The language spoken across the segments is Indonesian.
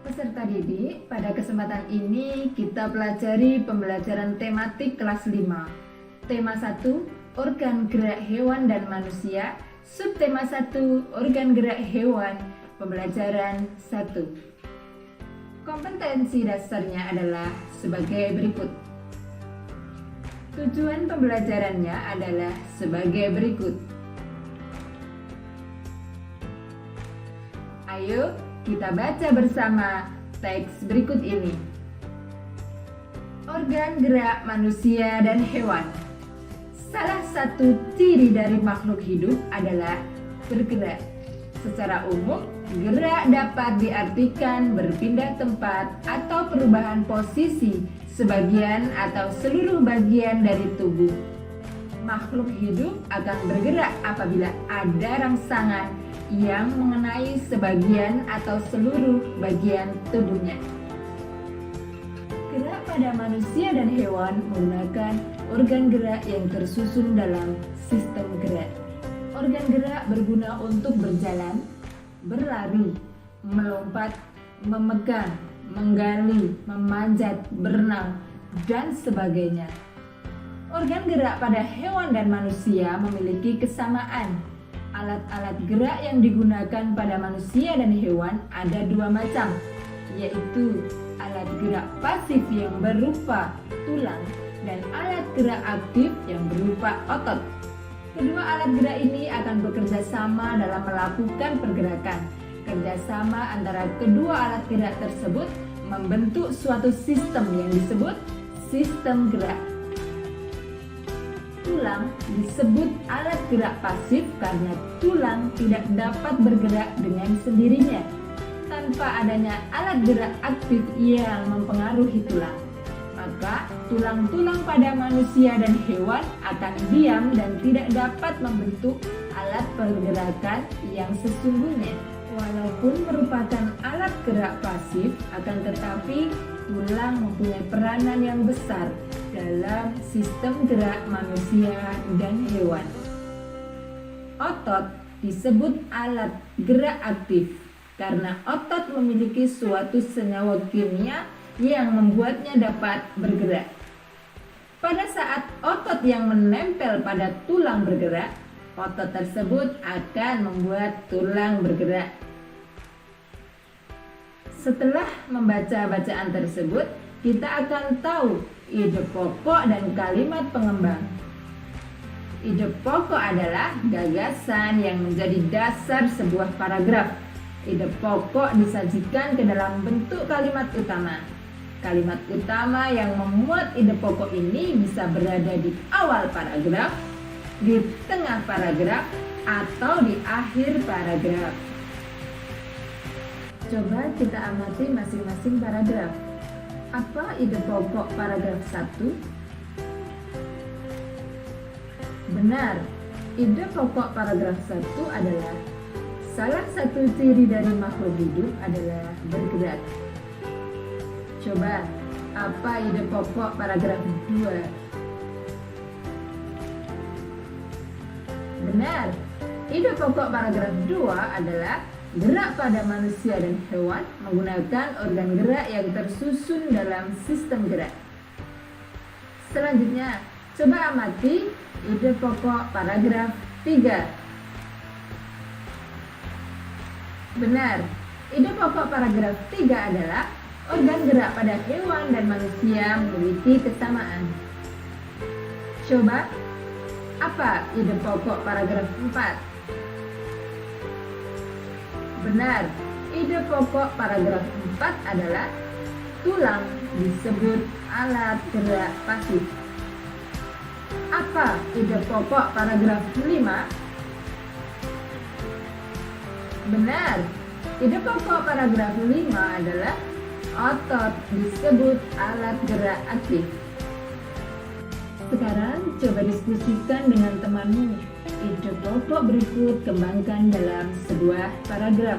Peserta didik, pada kesempatan ini kita pelajari pembelajaran tematik kelas 5. Tema 1, organ gerak hewan dan manusia. Subtema 1, organ gerak hewan. Pembelajaran 1. Kompetensi dasarnya adalah sebagai berikut. Tujuan pembelajarannya adalah sebagai berikut. Ayo kita baca bersama teks berikut ini. Organ gerak manusia dan hewan. Salah satu ciri dari makhluk hidup adalah bergerak. Secara umum, gerak dapat diartikan berpindah tempat atau perubahan posisi sebagian atau seluruh bagian dari tubuh. Makhluk hidup akan bergerak apabila ada rangsangan yang mengenai sebagian atau seluruh bagian tubuhnya. Gerak pada manusia dan hewan menggunakan organ gerak yang tersusun dalam sistem gerak. Organ gerak berguna untuk berjalan, berlari, melompat, memegang, menggali, memanjat, berenang, dan sebagainya. Organ gerak pada hewan dan manusia memiliki kesamaan. Alat-alat gerak yang digunakan pada manusia dan hewan ada dua macam, yaitu alat gerak pasif yang berupa tulang dan alat gerak aktif yang berupa otot. Kedua alat gerak ini akan bekerja sama dalam melakukan pergerakan. Kerjasama antara kedua alat gerak tersebut membentuk suatu sistem yang disebut sistem gerak. Tulang disebut alat gerak pasif karena tulang tidak dapat bergerak dengan sendirinya tanpa adanya alat gerak aktif yang mempengaruhi tulang. Maka tulang-tulang pada manusia dan hewan akan diam dan tidak dapat membentuk alat pergerakan yang sesungguhnya. Walaupun merupakan alat gerak pasif, akan tetapi tulang mempunyai peranan yang besar dalam sistem gerak manusia dan hewan. Otot disebut alat gerak aktif karena otot memiliki suatu senyawa kimia yang membuatnya dapat bergerak. Pada saat otot yang menempel pada tulang bergerak, otot tersebut akan membuat tulang bergerak. Setelah membaca bacaan tersebut, kita akan tahu ide pokok dan kalimat pengembang. Ide pokok adalah gagasan yang menjadi dasar sebuah paragraf. Ide pokok disajikan ke dalam bentuk kalimat utama. Kalimat utama yang memuat ide pokok ini bisa berada di awal paragraf, di tengah paragraf, atau di akhir paragraf. Coba kita amati masing-masing paragraf. Apa ide pokok paragraf 1? Benar, ide pokok paragraf 1 adalah salah satu ciri dari makhluk hidup adalah bergerak. Coba, apa ide pokok paragraf 2? Benar, ide pokok paragraf 2 adalah gerak pada manusia dan hewan menggunakan organ gerak yang tersusun dalam sistem gerak. Selanjutnya, coba amati ide pokok paragraf 3. Benar, ide pokok paragraf 3 adalah organ gerak pada hewan dan manusia memiliki kesamaan. Coba, apa ide pokok paragraf 4? Benar, ide pokok paragraf 4 adalah tulang disebut alat gerak pasif. Apa ide pokok paragraf 5? Benar, ide pokok paragraf 5 adalah otot disebut alat gerak aktif. Sekarang coba diskusikan dengan temanmu. Ide pokok berikut kembangkan dalam sebuah paragraf.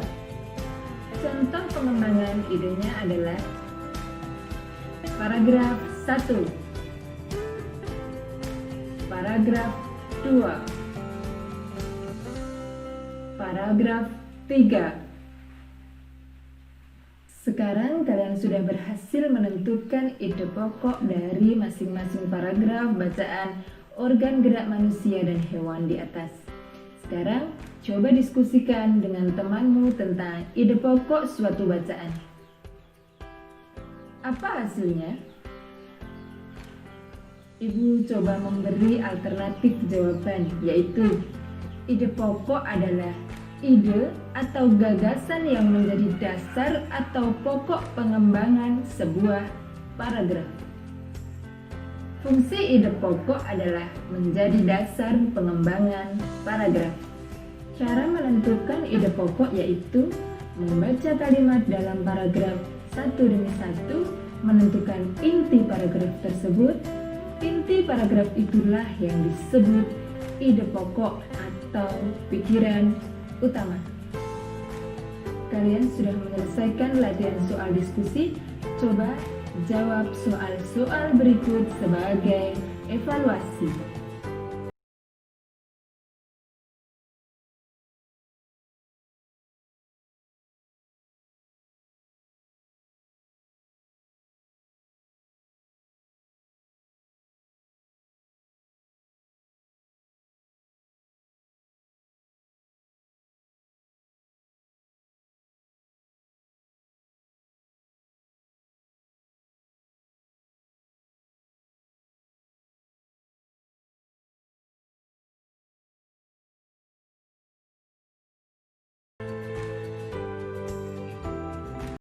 Contoh pengembangan idenya adalah paragraf 1, paragraf 2, paragraf 3. Sekarang kalian sudah berhasil menentukan ide pokok dari masing-masing paragraf bacaan organ gerak manusia dan hewan di atas. Sekarang, coba diskusikan dengan temanmu tentang ide pokok suatu bacaan. Apa hasilnya? Ibu coba memberi alternatif jawaban, yaitu ide pokok adalah ide atau gagasan yang menjadi dasar atau pokok pengembangan sebuah paragraf. Fungsi ide pokok adalah menjadi dasar pengembangan paragraf. Cara menentukan ide pokok yaitu membaca kalimat dalam paragraf satu demi satu, menentukan inti paragraf tersebut. Inti paragraf itulah yang disebut ide pokok atau pikiran utama. Kalian sudah menyelesaikan latihan soal diskusi. Coba jawab soal-soal berikut sebagai evaluasi.